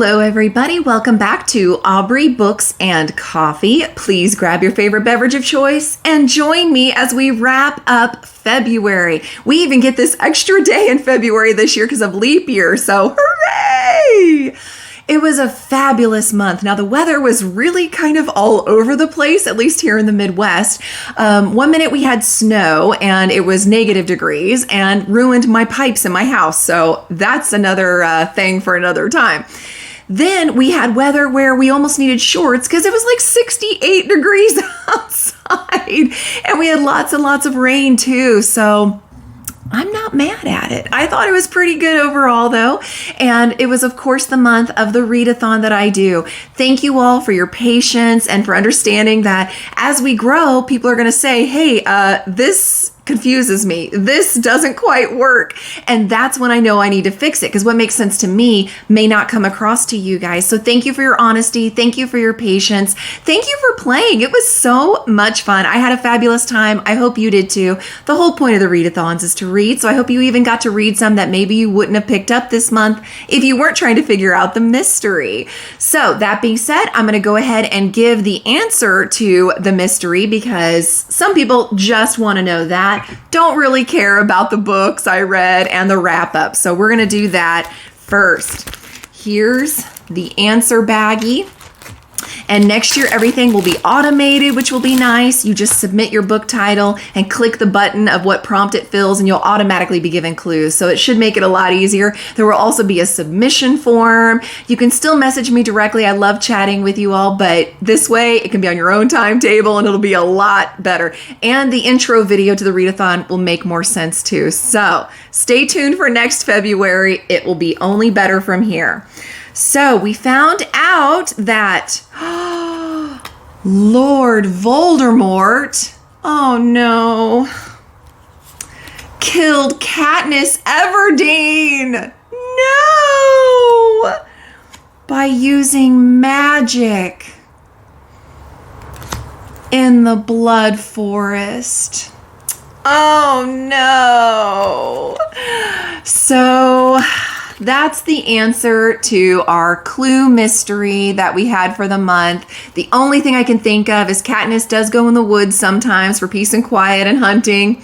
Hello, everybody. Welcome back to Aubrey Books and Coffee. Please grab your favorite beverage of choice and join me as we wrap up February. We even get this extra day in February this year because of leap year, so hooray! It was a fabulous month. Now, the weather was really kind of all over the place, at least here in the Midwest. 1 minute we had snow and it was negative degrees and ruined my pipes in my house. So that's another thing for another time. Then we had weather where we almost needed shorts because it was like 68 degrees outside. And we had lots and lots of rain too. So I'm not mad at it. I thought it was pretty good overall though. And it was of course the month of the readathon that I do. Thank you all for your patience and for understanding that as we grow, people are going to say, hey, this confuses me. This doesn't quite work. And that's when I know I need to fix it because what makes sense to me may not come across to you guys. So thank you for your honesty. Thank you for your patience. Thank you for playing. It was so much fun. I had a fabulous time. I hope you did too. The whole point of the readathons is to read. So I hope you even got to read some that maybe you wouldn't have picked up this month if you weren't trying to figure out the mystery. So that being said, I'm going to go ahead and give the answer to the mystery because some people just want to know that. Don't really care about the books I read and the wrap up. So we're going to do that first. Here's the answer baggie. And next year, everything will be automated, which will be nice. You just submit your book title and click the button of what prompt it fills, and you'll automatically be given clues. So it should make it a lot easier. There will also be a submission form. You can still message me directly. I love chatting with you all, but this way it can be on your own timetable and it'll be a lot better. And the intro video to the readathon will make more sense too. So stay tuned for next February. It will be only better from here. So we found out that Lord Voldemort, oh no, killed Katniss Everdeen. No! By using magic in the Blood Forest. Oh no. So that's the answer to our clue mystery that we had for the month. The only thing I can think of is Katniss does go in the woods sometimes for peace and quiet and hunting.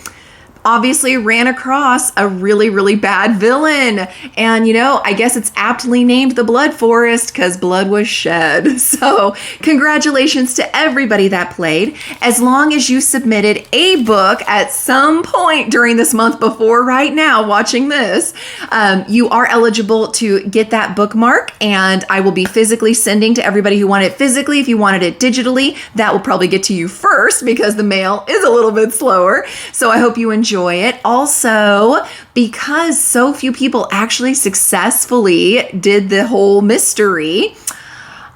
Obviously ran across a really, really bad villain. And, you know, I guess it's aptly named the Blood Forest because blood was shed. So congratulations to everybody that played. As long as you submitted a book at some point during this month before right now watching this, you are eligible to get that bookmark. And I will be physically sending to everybody who wanted it physically. If you wanted it digitally, that will probably get to you first because the mail is a little bit slower. So I hope you enjoy it. Also, because so few people actually successfully did the whole mystery,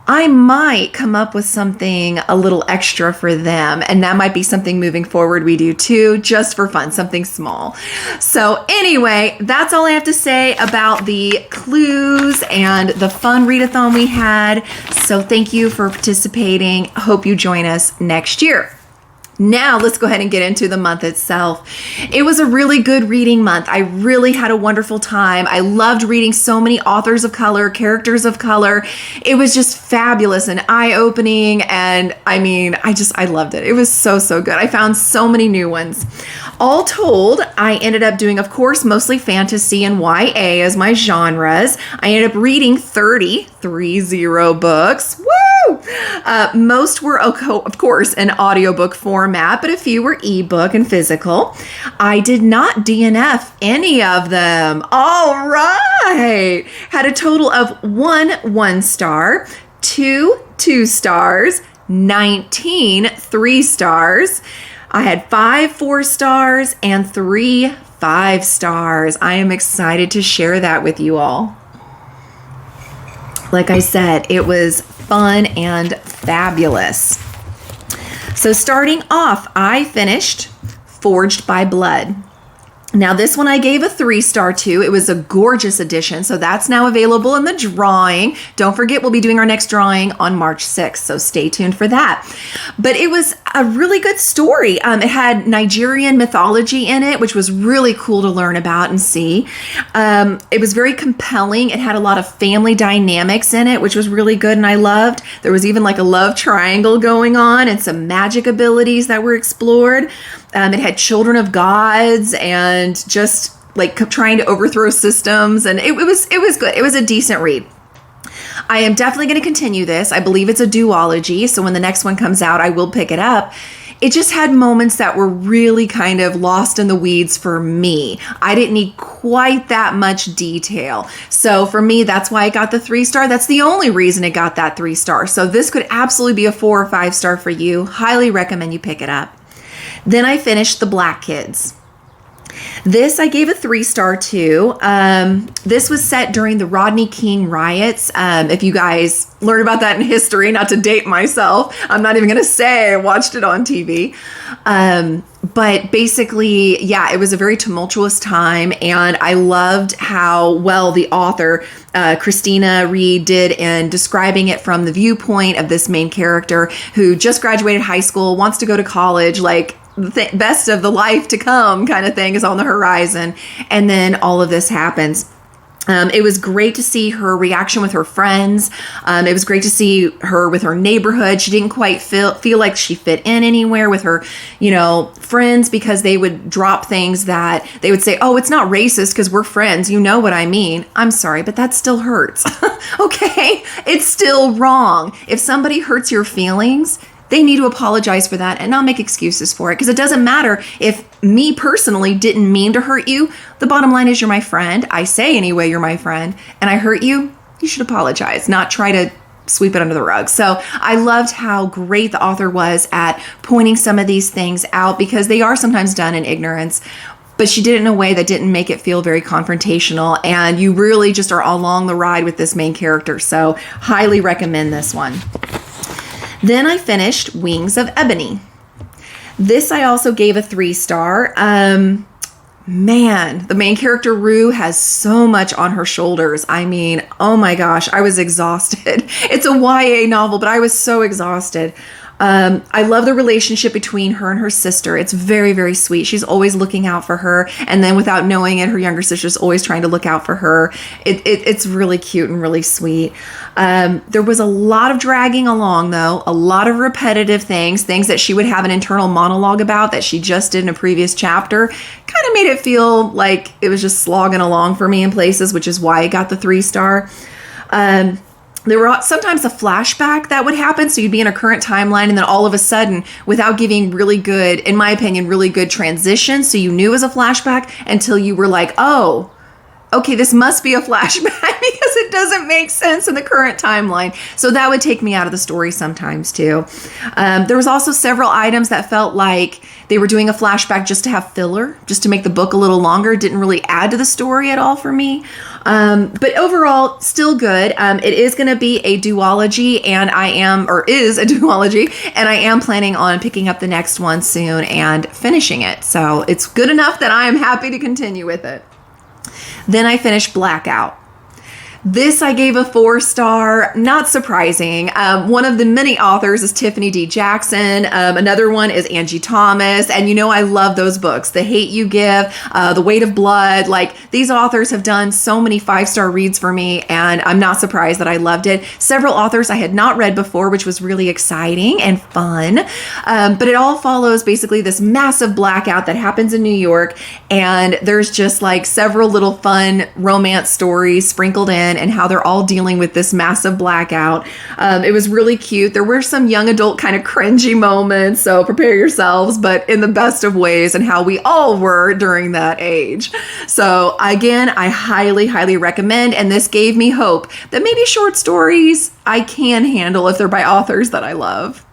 I might come up with something a little extra for them. And that might be something moving forward we do too, just for fun, something small. So anyway, that's all I have to say about the clues and the fun readathon we had. So thank you for participating. Hope you join us next year. Now let's go ahead and get into the month itself. It was a really good reading month. I really had a wonderful time. I loved reading so many authors of color, characters of color. It was just fabulous and eye-opening. And I mean, I loved it. It was so, so good. I found so many new ones. All told, I ended up doing, of course, mostly fantasy and YA as my genres. I ended up reading 30 books. Woo! Most were, of course, in audiobook format, but a few were ebook and physical. I did not DNF any of them. All right. Had a total of 1 star, 2 stars, 19 3 stars. I had 5 4 stars and 3 5 stars. I am excited to share that with you all. Like I said, it was fun and fabulous. So starting off, I finished Forged by Blood. Now, this one I gave a 3-star to. It was a gorgeous edition, so that's now available in the drawing. Don't forget, we'll be doing our next drawing on March 6th, so stay tuned for that. But it was a really good story. It had Nigerian mythology in it, which was really cool to learn about and see. It was very compelling. It had a lot of family dynamics in it, which was really good and I loved. There was even like a love triangle going on and some magic abilities that were explored. It had children of gods and just like trying to overthrow systems. And it was good. It was a decent read. I am definitely going to continue this. I believe it's a duology. So when the next one comes out, I will pick it up. It just had moments that were really kind of lost in the weeds for me. I didn't need quite that much detail. So for me, that's why I got the 3-star. That's the only reason it got that 3-star. So this could absolutely be a 4 or 5-star for you. Highly recommend you pick it up. Then I finished The Black Kids. This I gave a 3-star to. This was set during the Rodney King riots. If you guys learn about that in history, not to date myself, I'm not even going to say I watched it on TV. But basically, yeah, it was a very tumultuous time. And I loved how well the author, Christina Reed, did in describing it from the viewpoint of this main character who just graduated high school, wants to go to college, like the best of the life to come kind of thing is on the horizon. And then all of this happens. It was great to see her reaction with her friends. It was great to see her with her neighborhood. She didn't quite feel like she fit in anywhere with her, friends, because they would drop things that they would say, oh, it's not racist because we're friends. You know what I mean? I'm sorry, but that still hurts. Okay? It's still wrong. If somebody hurts your feelings, they need to apologize for that and not make excuses for it, because it doesn't matter if me personally didn't mean to hurt you. The bottom line is you're my friend. I say anyway, you're my friend, and I hurt you. You should apologize, not try to sweep it under the rug. So I loved how great the author was at pointing some of these things out, because they are sometimes done in ignorance. But she did it in a way that didn't make it feel very confrontational, and you really just are along the ride with this main character. So highly recommend this one. Then I finished Wings of Ebony. This I also gave a 3-star. Man, the main character Rue has so much on her shoulders. I mean, oh my gosh, I was exhausted. It's a YA novel, but I was so exhausted. I love the relationship between her and her sister. It's very, very sweet. She's always looking out for her. And then without knowing it, her younger sister's always trying to look out for her. It's really cute and really sweet. There was a lot of dragging along, though, a lot of repetitive things that she would have an internal monologue about that she just did in a previous chapter. Kind of made it feel like it was just slogging along for me in places, which is why I got the 3-star. There were sometimes a flashback that would happen. So you'd be in a current timeline, and then all of a sudden, without giving really good, in my opinion, really good transition, so you knew it was a flashback until you were like, oh, okay, this must be a flashback because it doesn't make sense in the current timeline. So that would take me out of the story sometimes too. There was also several items that felt like they were doing a flashback just to have filler, just to make the book a little longer. It didn't really add to the story at all for me. But overall, still good. It is going to be a duology, and is a duology, and I am planning on picking up the next one soon and finishing it. So it's good enough that I am happy to continue with it. Then I finished Blackout. This I gave a 4-star, not surprising. One of the many authors is Tiffany D. Jackson. Another one is Angie Thomas. And I love those books. The Hate You Give, The Weight of Blood. Like, these authors have done so many 5-star reads for me, and I'm not surprised that I loved it. Several authors I had not read before, which was really exciting and fun. But it all follows basically this massive blackout that happens in New York. And there's just like several little fun romance stories sprinkled in, and how they're all dealing with this massive blackout. It was really cute. There were some young adult kind of cringy moments, so prepare yourselves, but in the best of ways, and how we all were during that age. So again, I highly, highly recommend, and this gave me hope that maybe short stories I can handle if they're by authors that I love.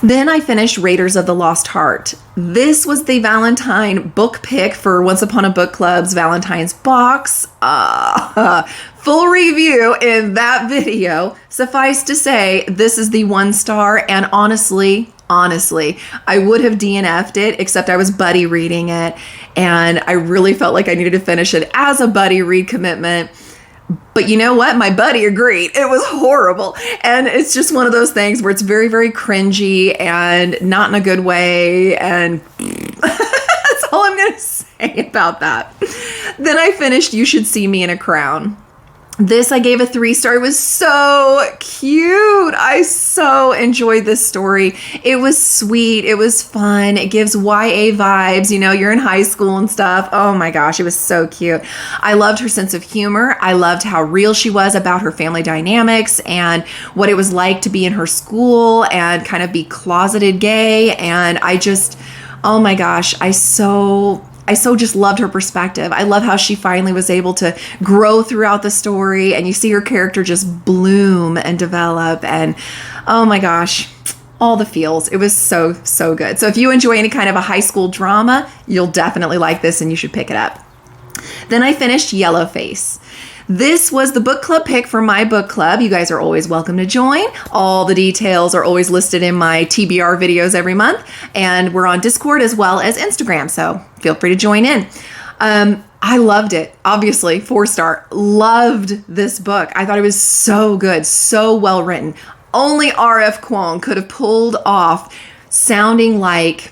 Then I finished Raiders of the Lost Heart. This was the Valentine book pick for Once Upon a Book Club's Valentine's box. Full review in that video. Suffice to say, this is the 1-star, and honestly, honestly. I would have DNF'd it, except I was buddy reading it, and I really felt like I needed to finish it as a buddy read commitment. But you know what? My buddy agreed. It was horrible. And it's just one of those things where it's very, very cringy and not in a good way. And that's all I'm going to say about that. Then I finished You Should See Me in a Crown. This I gave a 3-star. It was so cute. I so enjoyed this story. It was sweet. It was fun. It gives YA vibes. You know, you're in high school and stuff. Oh my gosh, it was so cute. I loved her sense of humor. I loved how real she was about her family dynamics and what it was like to be in her school and kind of be closeted gay. And I just, oh my gosh, I so just loved her perspective. I love how she finally was able to grow throughout the story, and you see her character just bloom and develop, and oh my gosh, all the feels. It was so, so good. So if you enjoy any kind of a high school drama, you'll definitely like this and you should pick it up. Then I finished Yellowface. This was the book club pick for my book club. You guys are always welcome to join. All the details are always listed in my TBR videos every month. And we're on Discord as well as Instagram. So feel free to join in. I loved it. Obviously, 4-star. Loved this book. I thought it was so good. So well written. Only R.F. Kuang could have pulled off sounding like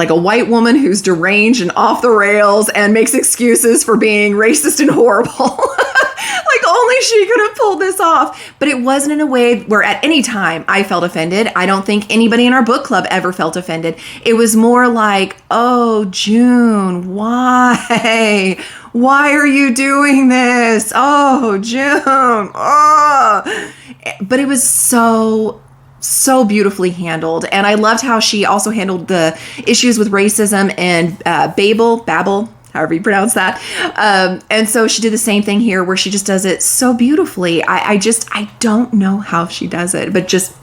a white woman who's deranged and off the rails and makes excuses for being racist and horrible. Like only she could have pulled this off. But it wasn't in a way where at any time I felt offended. I don't think anybody in our book club ever felt offended. It was more like, oh, June, why? Why are you doing this? Oh, June. Oh. But it was so beautifully handled. And I loved how she also handled the issues with racism and Babel, however you pronounce that. And so she did the same thing here where she just does it so beautifully. I don't know how she does it, but just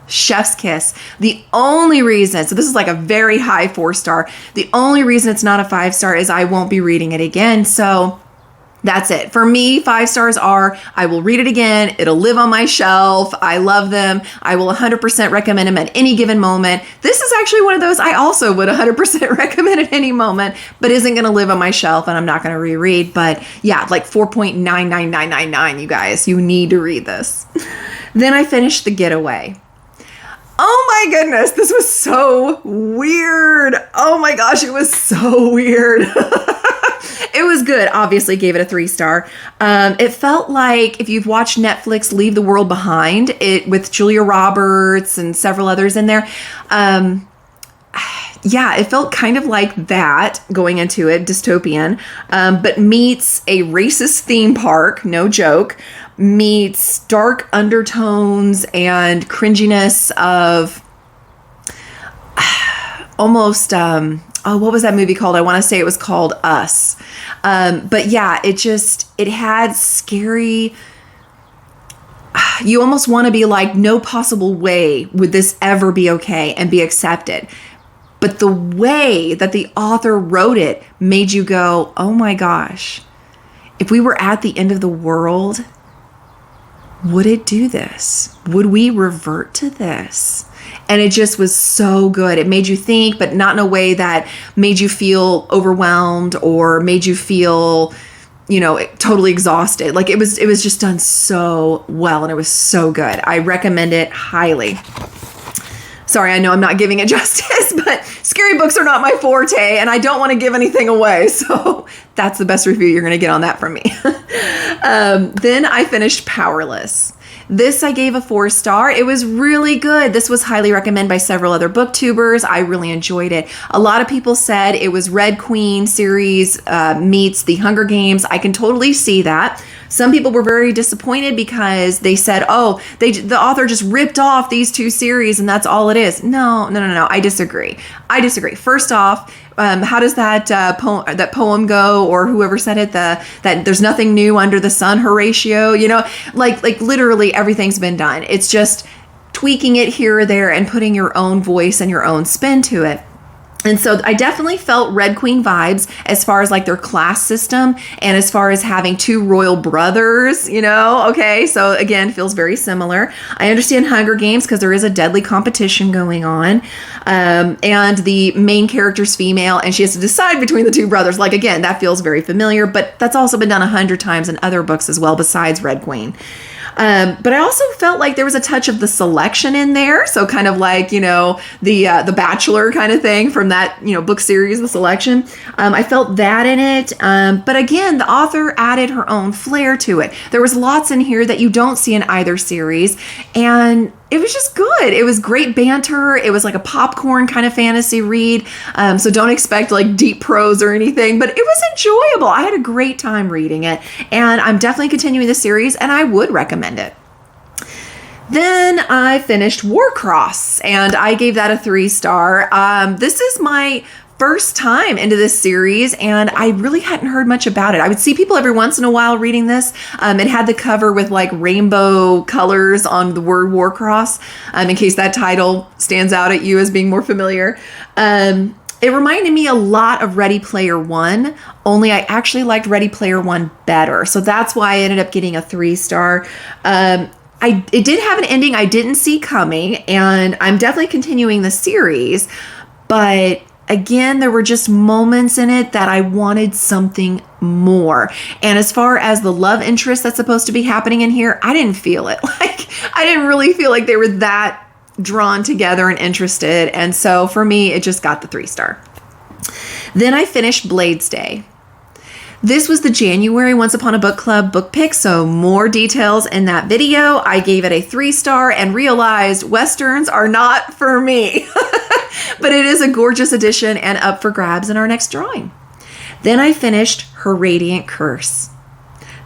chef's kiss. The only reason, so this is like a very high 4-star. The only reason it's not a 5-star is I won't be reading it again. So that's it. For me, 5 stars are, I will read it again. It'll live on my shelf. I love them. I will 100% recommend them at any given moment. This is actually one of those I also would 100% recommend at any moment, but isn't going to live on my shelf and I'm not going to reread. But yeah, like 4.99999, you guys, you need to read this. Then I finished The Getaway. Oh my goodness, this was so weird. Oh my gosh, it was so weird. It was good. Obviously gave it a 3-star. It felt like if you've watched Netflix Leave the World Behind, it with Julia Roberts and several others in there. Yeah, it felt kind of like that going into it, dystopian, but meets a racist theme park, no joke, meets dark undertones and cringiness of almost, what was that movie called? I want to say it was called Us. But yeah, it had scary, you almost want to be like, no possible way would this ever be okay and be accepted. But the way that the author wrote it made you go, oh my gosh, if we were at the end of the world, would it do this? Would we revert to this? And it just was so good. It made you think, but not in a way that made you feel overwhelmed or made you feel, totally exhausted. Like it was just done so well and it was so good. I recommend it highly. Sorry, I know I'm not giving it justice, but scary books are not my forte and I don't want to give anything away. So that's the best review you're going to get on that from me. Then I finished Powerless. This I gave a 4-star. It was really good. This was highly recommended by several other booktubers. I really enjoyed it. A lot of people said it was Red Queen series meets The Hunger Games. I can totally see that. Some people were very disappointed because they said, oh, the author just ripped off these 2 series and that's all it is. No. I disagree. First off, how does that poem go, or whoever said it, that there's nothing new under the sun, Horatio, like literally everything's been done. It's just tweaking it here or there and putting your own voice and your own spin to it. And so I definitely felt Red Queen vibes as far as like their class system and as far as having two royal brothers, you know, okay. So again, feels very similar. I understand Hunger Games because there is a deadly competition going on. And the main character's female and she has to decide between the two brothers. Like, again, that feels very familiar, but that's also been done 100 times in other books as well besides Red Queen. But I also felt like there was a touch of the selection in there. So kind of like, you know, the Bachelor kind of thing from that, you know, book series, The Selection. I felt that in it. But again, the author added her own flair to it. There was lots in here that you don't see in either series. And it was just good. It was great banter. It was like a popcorn kind of fantasy read. So don't expect like deep prose or anything, but it was enjoyable. I had a great time reading it and I'm definitely continuing the series and I would recommend it. Then I finished Warcross and I gave that a 3-star. This is my first time into this series and I really hadn't heard much about it. I would see people every once in a while reading this. It had the cover with like rainbow colors on the word Warcross, in case that title stands out at you as being more familiar. It reminded me a lot of Ready Player One, only I actually liked Ready Player One better. So that's why I ended up getting a 3-star. It did have an ending I didn't see coming and I'm definitely continuing the series, but again, there were just moments in it that I wanted something more. And as far as the love interest that's supposed to be happening in here, I didn't feel it. Like, I didn't really feel like they were that drawn together and interested. And so for me, it just got the 3-star. Then I finished Blades Day. This was the January Once Upon a Book Club book pick, so more details in that video. I gave it a 3-star and realized Westerns are not for me. But it is a gorgeous edition and up for grabs in our next drawing. Then I finished Her Radiant Curse.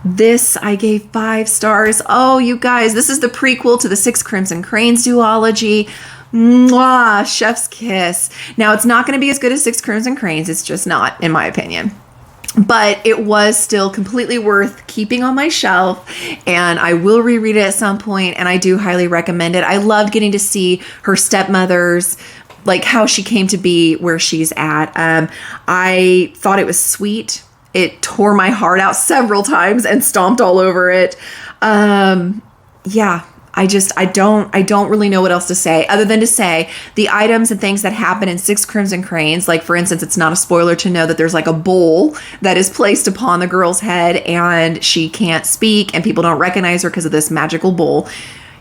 This I gave 5 stars. Oh, you guys, this is the prequel to the 6 Crimson Cranes duology. Mwah, chef's kiss. Now, it's not going to be as good as 6 Crimson Cranes. It's just not, in my opinion. But it was still completely worth keeping on my shelf and I will reread it at some point and I do highly recommend it. I loved getting to see her stepmother's, like how she came to be where she's at. I thought it was sweet. It tore my heart out several times and stomped all over it. Yeah. I don't really know what else to say other than to say the items and things that happen in 6 Crimson Cranes. Like, for instance, it's not a spoiler to know that there's like a bowl that is placed upon the girl's head and she can't speak and people don't recognize her because of this magical bowl.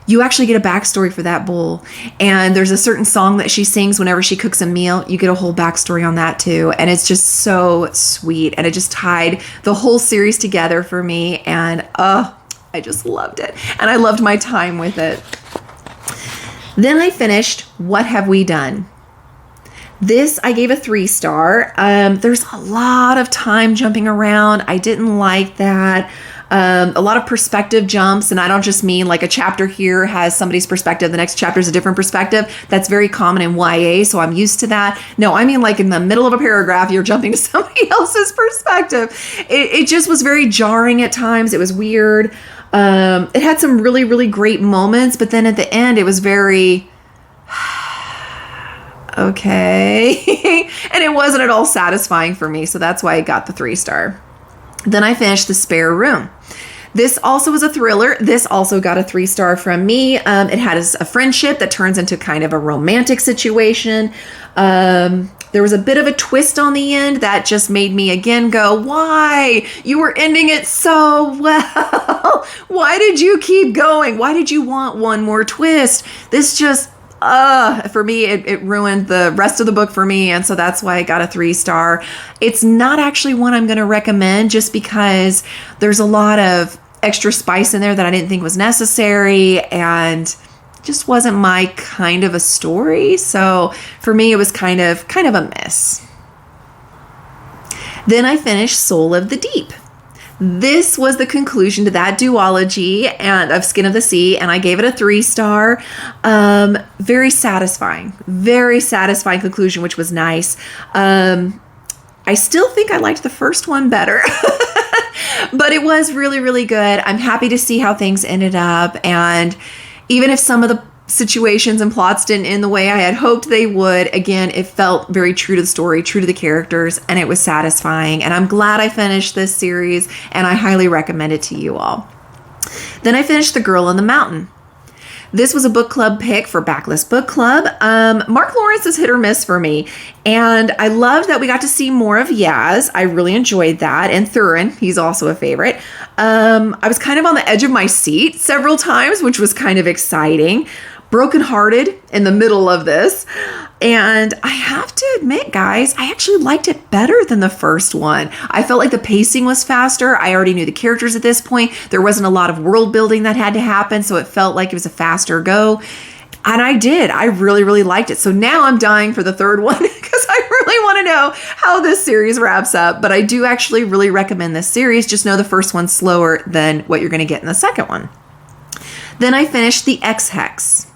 You actually get a backstory for that bowl. And there's a certain song that she sings whenever she cooks a meal. You get a whole backstory on that too. And it's just so sweet. And it just tied the whole series together for me. And I just loved it. And I loved my time with it. Then I finished What Have We Done? This I gave a 3-star. There's a lot of time jumping around. I didn't like that. A lot of perspective jumps, and I don't just mean like a chapter here has somebody's perspective, the next chapter is a different perspective. That's very common in YA, so I'm used to that. No, I mean like in the middle of a paragraph, you're jumping to somebody else's perspective. It just was very jarring at times. It was weird. It had some really, really great moments, but then at the end, it was very okay. And it wasn't at all satisfying for me, so that's why I got the 3-star. Then I finished The Spare Room. This also was a thriller. This also got a 3-star from me. It had a friendship that turns into kind of a romantic situation. There was a bit of a twist on the end that just made me again go, why? You were ending it so well. Why did you keep going? Why did you want one more twist? This just, for me, it ruined the rest of the book for me. And so that's why I got a 3-star. It's not actually one I'm going to recommend just because there's a lot of extra spice in there that I didn't think was necessary and just wasn't my kind of a story. So for me, it was kind of a miss. Then I finished Soul of the Deep. This was the conclusion to that duology and of Skin of the Sea, and I gave it a 3-star. Very satisfying conclusion, which was nice. I still think I liked the first one better, but it was really, really good. I'm happy to see how things ended up, and even if some of the situations and plots didn't end the way I had hoped they would. Again, it felt very true to the story, true to the characters, and it was satisfying. And I'm glad I finished this series, and I highly recommend it to you all. Then I finished The Girl in the Mountain. This was a book club pick for Backlist Book Club. Mark Lawrence is hit or miss for me, and I loved that we got to see more of Yaz. I really enjoyed that, and Thurin, he's also a favorite. I was kind of on the edge of my seat several times, which was kind of exciting. Brokenhearted in the middle of this. And I have to admit, guys, I actually liked it better than the first one. I felt like the pacing was faster. I already knew the characters at this point. There wasn't a lot of world building that had to happen, so it felt like it was a faster go. And I did. I really, really liked it. So now I'm dying for the third one because I really want to know how this series wraps up. But I do actually really recommend this series. Just know the first one's slower than what you're going to get in the second one. Then I finished The Ex-Hex.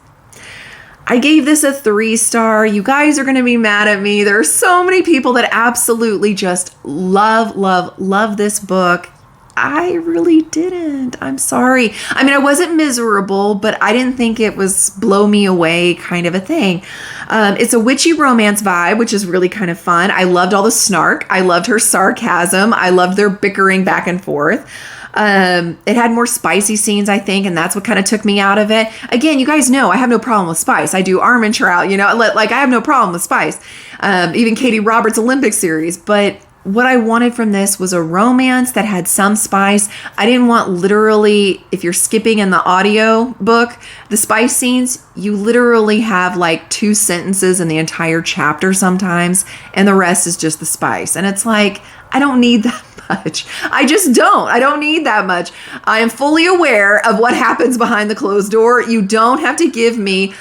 I gave this a 3-star. You guys are going to be mad at me. There are so many people that absolutely just love this book. I really didn't. I'm sorry. I mean, I wasn't miserable, but I didn't think it was blow me away kind of a thing. It's a witchy romance vibe, which is really kind of fun. I loved all the snark. I loved her sarcasm. I loved their bickering back and forth. It had more spicy scenes, I think, and that's what kind of took me out of it. Again, you guys know I have no problem with spice. I do Arm and Trout, like I have no problem with spice. Even Katie Roberts' Olympic series. But what I wanted from this was a romance that had some spice. I didn't want literally, if you're skipping in the audio book, the spice scenes, you literally have like 2 sentences in the entire chapter sometimes, and the rest is just the spice. And it's like, I don't need that much. I just don't. I don't need that much. I am fully aware of what happens behind the closed door. You don't have to give me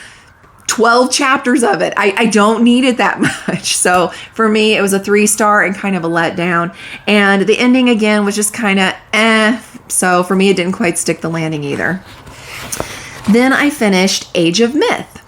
12 chapters of it. I don't need it that much. So for me, it was a 3-star and kind of a letdown. And the ending again was just kind of So for me, it didn't quite stick the landing either. Then I finished Age of Myth.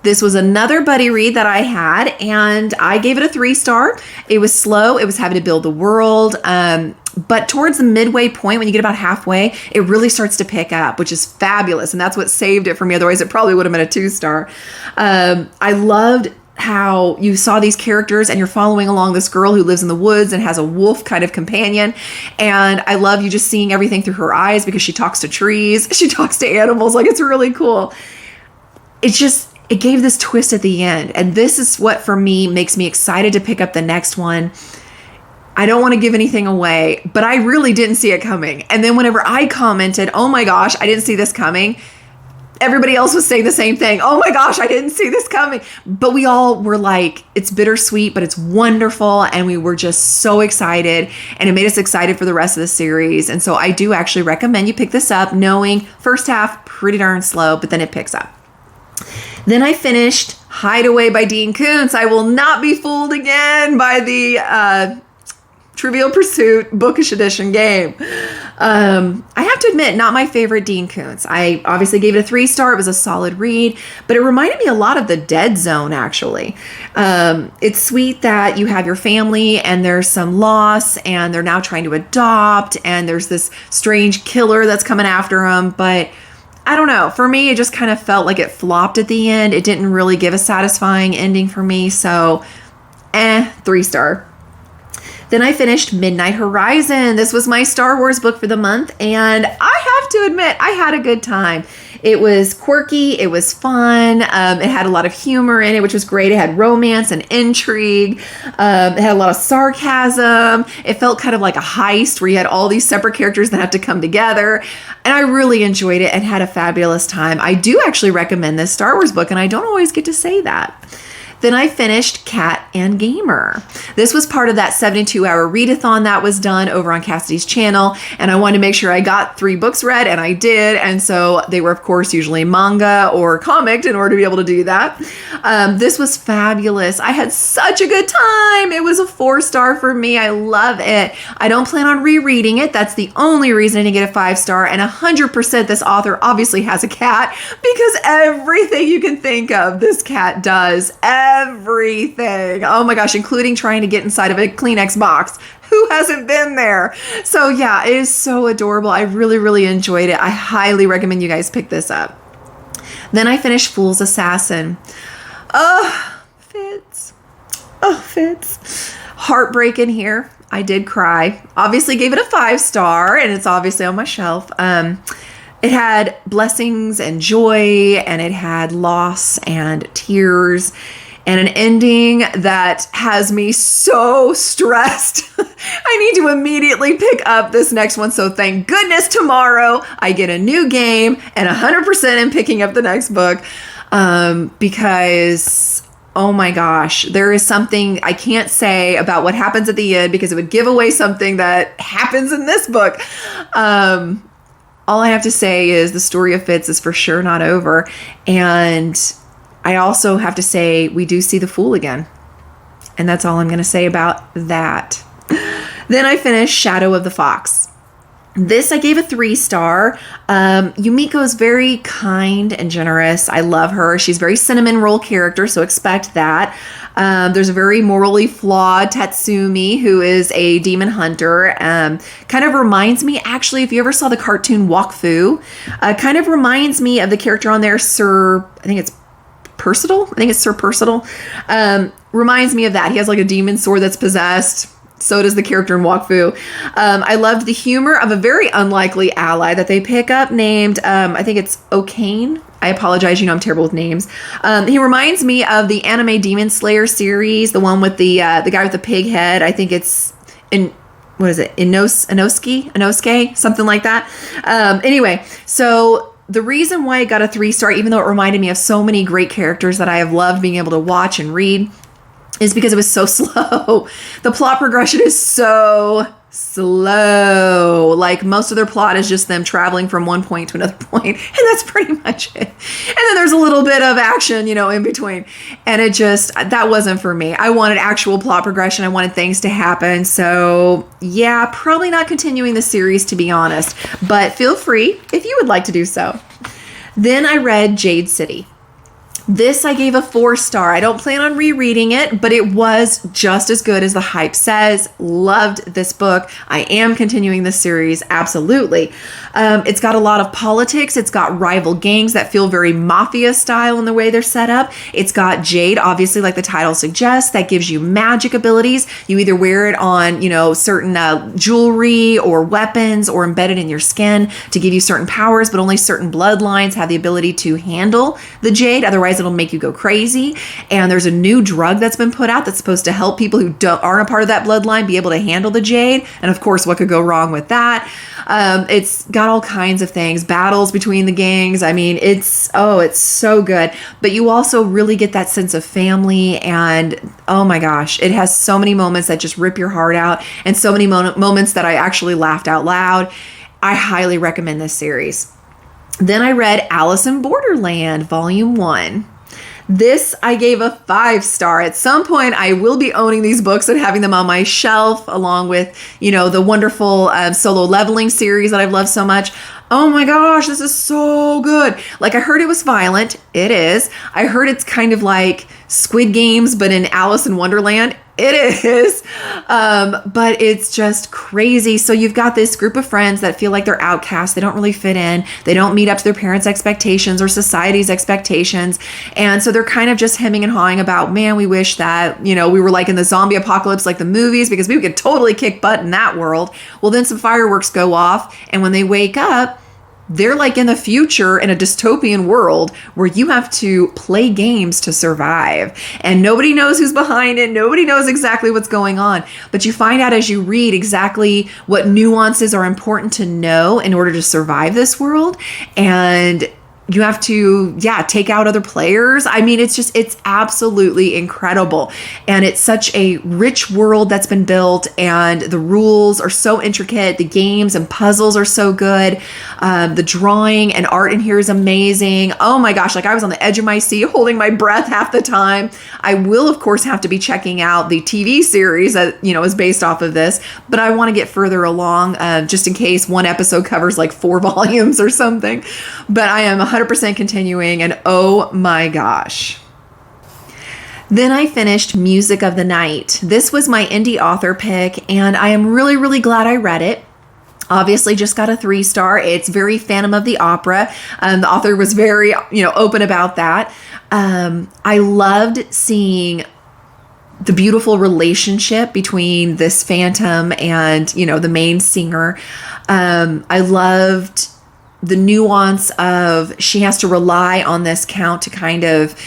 This was another buddy read that I had, and I gave it a 3-star. It was slow. It was having to build the world. But towards the midway point, when you get about halfway, it really starts to pick up, which is fabulous. And that's what saved it for me. Otherwise, it probably would have been a 2-star. I loved how you saw these characters and you're following along this girl who lives in the woods and has a wolf kind of companion. And I love you just seeing everything through her eyes because she talks to trees. She talks to animals. Like, it's really cool. It gave this twist at the end. And this is what, for me, makes me excited to pick up the next one. I don't want to give anything away, but I really didn't see it coming. And then whenever I commented, oh my gosh, I didn't see this coming, everybody else was saying the same thing. Oh my gosh, I didn't see this coming. But we all were like, it's bittersweet, but it's wonderful. And we were just so excited. And it made us excited for the rest of the series. And so I do actually recommend you pick this up, knowing first half, pretty darn slow, but then it picks up. Then I finished Hideaway by Dean Koontz. I will not be fooled again by the Trivial Pursuit Bookish Edition game. I have to admit, not my favorite Dean Koontz. I obviously gave it a 3-star. It was a solid read, but it reminded me a lot of The Dead Zone, actually. It's sweet that you have your family and there's some loss and they're now trying to adopt and there's this strange killer that's coming after them, but I don't know. For me, it just kind of felt like it flopped at the end. It didn't really give a satisfying ending for me. So, 3-star. Then I finished Midnight Horizon. This was my Star Wars book for the month. And I have to admit, I had a good time. It was quirky. It was fun. It had a lot of humor in it, which was great. It had romance and intrigue. It had a lot of sarcasm. It felt kind of like a heist where you had all these separate characters that have to come together. And I really enjoyed it and had a fabulous time. I do actually recommend this Star Wars book, and I don't always get to say that. Then I finished Cat and Gamer. This was part of that 72-hour readathon that was done over on Cassidy's channel, and I wanted to make sure I got 3 books read, and I did, and so they were, of course, usually manga or comic in order to be able to do that. This was fabulous. I had such a good time. It was a 4-star for me. I love it. I don't plan on rereading it. That's the only reason I didn't get a 5-star, and 100% this author obviously has a cat, because everything you can think of, this cat does. Everything. Oh my gosh, including trying to get inside of a Kleenex box. Who hasn't been there? So yeah, it is so adorable. I really, really enjoyed it. I highly recommend you guys pick this up. Then I finished Fool's Assassin. Oh, Fitz. Oh, Fitz. Heartbreak in here. I did cry. Obviously gave it a 5-star, and it's obviously on my shelf. It had blessings and joy, and it had loss and tears, and an ending that has me so stressed. I need to immediately pick up this next one. So thank goodness tomorrow I get a new game and 100% in picking up the next book. Because, oh my gosh, there is something I can't say about what happens at the end because it would give away something that happens in this book. All I have to say is the story of Fitz is for sure not over. And I also have to say we do see the Fool again. And that's all I'm going to say about that. Then I finished Shadow of the Fox. This I gave a 3-star. Yumiko is very kind and generous. I love her. She's a very cinnamon roll character, so expect that. There's a very morally flawed Tatsumi who is a demon hunter. Kind of reminds me, actually, if you ever saw the cartoon Wakfu, kind of reminds me of the character on there, Sir Percival. Reminds me of that. He has like a demon sword that's possessed. So does the character in Wakfu. I loved the humor of a very unlikely ally that they pick up named, I think it's O'Kane. I apologize, I'm terrible with names. He reminds me of the anime Demon Slayer series, the one with the guy with the pig head. I think it's Inosuke, something like that. Anyway, so the reason why I got a 3-star, even though it reminded me of so many great characters that I have loved being able to watch and read, is because it was so slow. The plot progression is so slow. Like most of their plot is just them traveling from one point to another point, and that's pretty much it. And then there's a little bit of action, in between. And it just, that wasn't for me. I wanted actual plot progression. I wanted things to happen. So yeah, probably not continuing the series, to be honest, but feel free if you would like to do so. Then I read Jade City. This I gave a 4-star. I don't plan on rereading it, but it was just as good as the hype says. Loved this book. I am continuing this series, absolutely. It's got a lot of politics. It's got rival gangs that feel very mafia style in the way they're set up. It's got Jade, obviously, like the title suggests, that gives you magic abilities. You either wear it on, certain jewelry or weapons or embedded in your skin to give you certain powers, but only certain bloodlines have the ability to handle the Jade. Otherwise, it'll make you go crazy. And there's a new drug that's been put out that's supposed to help people who aren't a part of that bloodline be able to handle the Jade. And of course, what could go wrong with that? It's got all kinds of things, battles between the gangs. I mean, it's so good. But you also really get that sense of family. And oh my gosh, it has so many moments that just rip your heart out, and so many moments that I actually laughed out loud. I highly recommend this series. Then I read Alice in Borderland, Volume 1. This I gave a 5-star. At some point, I will be owning these books and having them on my shelf, along with, the wonderful Solo Leveling series that I've loved so much. Oh my gosh, this is so good. Like, I heard it was violent. It is. I heard it's kind of like Squid Games, but in Alice in Wonderland. It is. But it's just crazy. So you've got this group of friends that feel like they're outcasts. They don't really fit in. They don't meet up to their parents' expectations or society's expectations. And so they're kind of just hemming and hawing about, man, we wish that, we were like in the zombie apocalypse, like the movies, because we could totally kick butt in that world. Well, then some fireworks go off. And when they wake up, they're like in the future in a dystopian world where you have to play games to survive, and nobody knows who's behind it. Nobody knows exactly what's going on, but you find out as you read exactly what nuances are important to know in order to survive this world. And you have to, take out other players. I mean, it's absolutely incredible. And it's such a rich world that's been built, and the rules are so intricate. The games and puzzles are so good. The drawing and art in here is amazing. Oh my gosh, like I was on the edge of my seat, holding my breath half the time. I will, of course, have to be checking out the TV series that, is based off of this, but I want to get further along, just in case one episode covers like 4 volumes or something. But I am 100% continuing, and oh my gosh. Then I finished Music of the Night. This was my indie author pick, and I am really, really glad I read it. Obviously just got a 3-star. It's very Phantom of the Opera. The author was very, open about that. I loved seeing the beautiful relationship between this phantom and, the main singer. I loved the nuance of she has to rely on this count to kind of,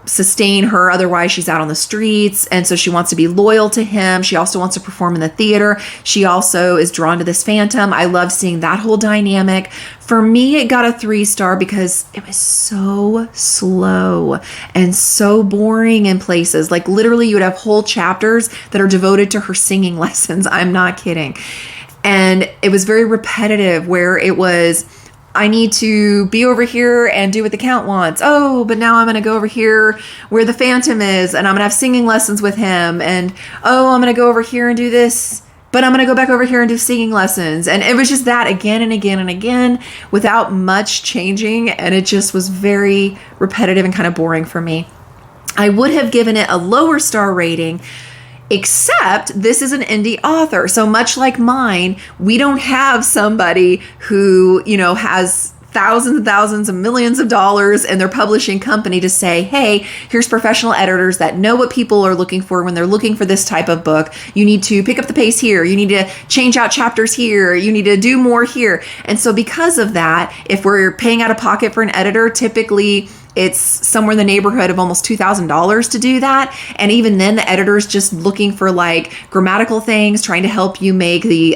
sustain her. Otherwise, she's out on the streets. And so she wants to be loyal to him. She also wants to perform in the theater. She also is drawn to this phantom. I love seeing that whole dynamic. For me, it got a 3-star because it was so slow and so boring in places. Like literally you would have whole chapters that are devoted to her singing lessons. I'm not kidding. And it was very repetitive where it was, I need to be over here and do what the count wants. Oh, but now I'm going to go over here where the phantom is and I'm going to have singing lessons with him. And oh, I'm going to go over here and do this, but I'm going to go back over here and do singing lessons. And it was just that again and again and again without much changing. And it just was very repetitive and kind of boring for me. I would have given it a lower star rating, except this is an indie author. So much like mine, we don't have somebody who, has thousands and thousands and millions of dollars in their publishing company to say, hey, here's professional editors that know what people are looking for when they're looking for this type of book. You need to pick up the pace here. You need to change out chapters here. You need to do more here. And so because of that, if we're paying out of pocket for an editor, typically it's somewhere in the neighborhood of almost $2,000 to do that. And even then, the editor's just looking for like grammatical things, trying to help you make the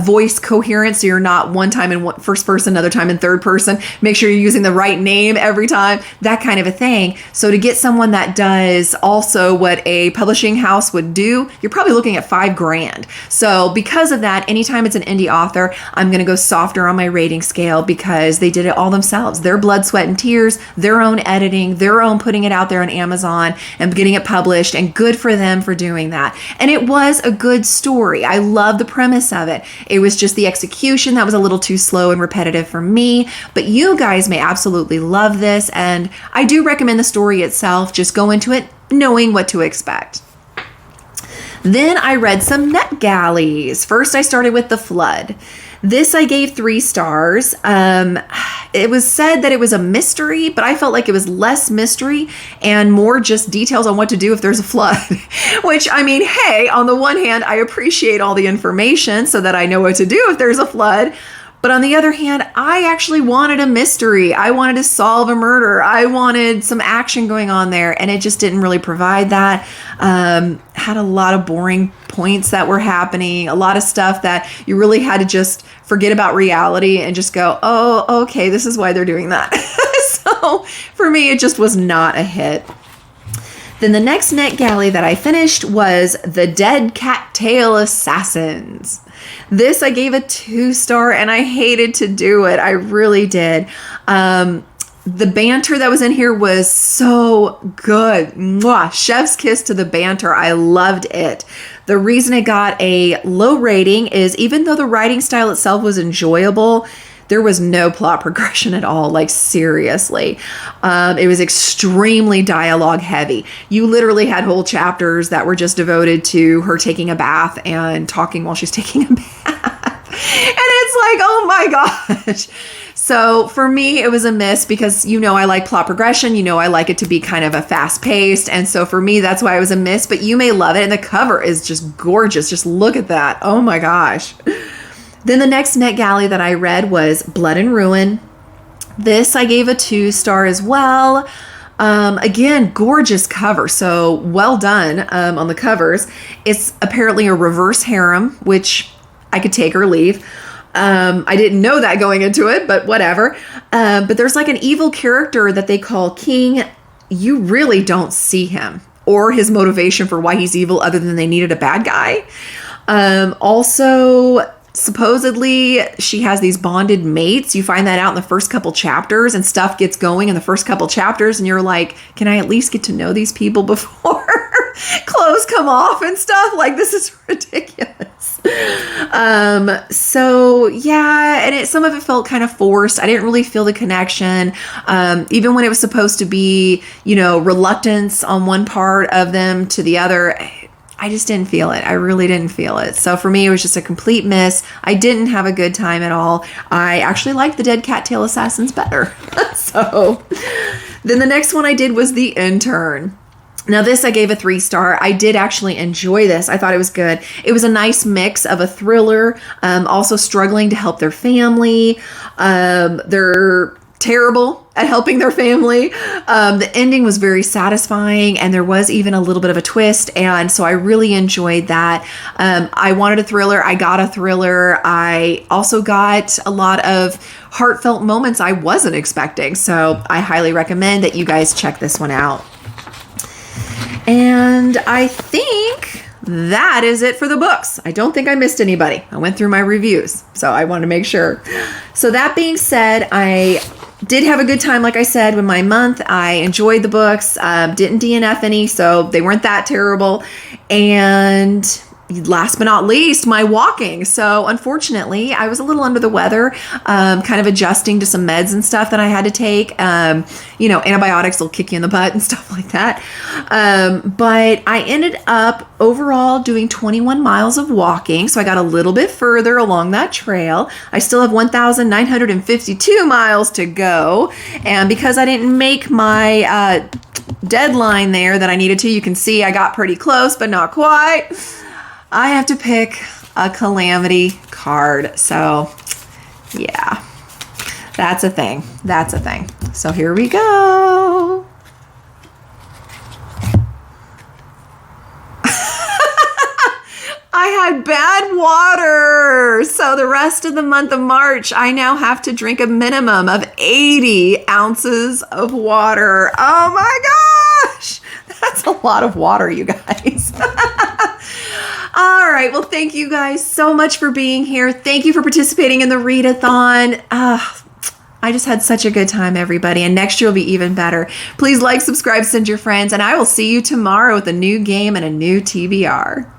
voice coherent. So you're not one time in first person, another time in third person. Make sure you're using the right name every time, that kind of a thing. So to get someone that does also what a publishing house would do, you're probably looking at $5,000. So because of that, anytime it's an indie author, I'm going to go softer on my rating scale because they did it all themselves. Their blood, sweat, and tears, their own editing, their own putting it out there on Amazon and getting it published, and good for them for doing that. And it was a good story. I love the premise of it. It was just the execution that was a little too slow and repetitive for me, but you guys may absolutely love this. And I do recommend the story itself. Just go into it knowing what to expect. Then I read some NetGalleys. First, I started with The Flood. This I gave 3 stars. It was said that it was a mystery, but I felt like it was less mystery and more just details on what to do if there's a flood. Which, I mean, hey, on the one hand, I appreciate all the information so that I know what to do if there's a flood. But on the other hand, I actually wanted a mystery. I wanted to solve a murder. I wanted some action going on there, and it just didn't really provide that. Had a lot of boring points that were happening, a lot of stuff that you really had to just forget about reality and just go, oh, okay, this is why they're doing that. So for me, it just was not a hit. Then the next NetGalley that I finished was The Dead Cattail Assassins. This I gave a 2-star, and I hated to do it. I really did. The banter that was in here was so good. Mwah! Chef's kiss to the banter. I loved it. The reason it got a low rating is even though the writing style itself was enjoyable, there was no plot progression at all. Like seriously, it was extremely dialogue heavy. You literally had whole chapters that were just devoted to her taking a bath and talking while she's taking a bath. And it's like, oh my gosh. So for me, it was a miss because, I like plot progression. I like it to be kind of a fast paced. And so for me, that's why it was a miss, but you may love it. And the cover is just gorgeous. Just look at that. Oh my gosh. Then the next NetGalley that I read was Blood and Ruin. This I gave a 2-star as well. Again, gorgeous cover. So well done on the covers. It's apparently a reverse harem, which I could take or leave. I didn't know that going into it, but whatever. But there's like an evil character that they call King. You really don't see him or his motivation for why he's evil other than they needed a bad guy. Also, supposedly she has these bonded mates. You find that out in the first couple chapters, and stuff gets going in the first couple chapters, and you're like, can I at least get to know these people before clothes come off and stuff? Like, this is ridiculous. So yeah, and some of it felt kind of forced. I didn't really feel the connection. Even when it was supposed to be, reluctance on one part of them to the other, I just didn't feel it. I really didn't feel it. So for me, it was just a complete miss. I didn't have a good time at all. I actually liked the Dead Cattail Assassins better. So then the next one I did was The Intern. Now this I gave a 3-star. I did actually enjoy this. I thought it was good. It was a nice mix of a thriller, also struggling to help their family. They're terrible at helping their family. The ending was very satisfying, and there was even a little bit of a twist, and so I really enjoyed that. I wanted a thriller. I got a thriller. I also got a lot of heartfelt moments I wasn't expecting, so I highly recommend that you guys check this one out. And I think that is it for the books. I don't think I missed anybody. I went through my reviews, so I wanted to make sure. So that being said, I did have a good time, like I said, with my month. I enjoyed the books, didn't DNF any, so they weren't that terrible. And last but not least, my walking. So unfortunately, I was a little under the weather, kind of adjusting to some meds and stuff that I had to take. Antibiotics will kick you in the butt and stuff like that. But I ended up overall doing 21 miles of walking. So I got a little bit further along that trail. I still have 1,952 miles to go. And because I didn't make my deadline there that I needed to, you can see I got pretty close, but not quite. I have to pick a calamity card. So yeah, that's a thing. That's a thing. So here we go. I had bad water. So the rest of the month of March, I now have to drink a minimum of 80 ounces of water. Oh my gosh. That's a lot of water, you guys. All right. Well, thank you guys so much for being here. Thank you for participating in the readathon. I just had such a good time, everybody. And next year will be even better. Please like, subscribe, send your friends, and I will see you tomorrow with a new game and a new TBR.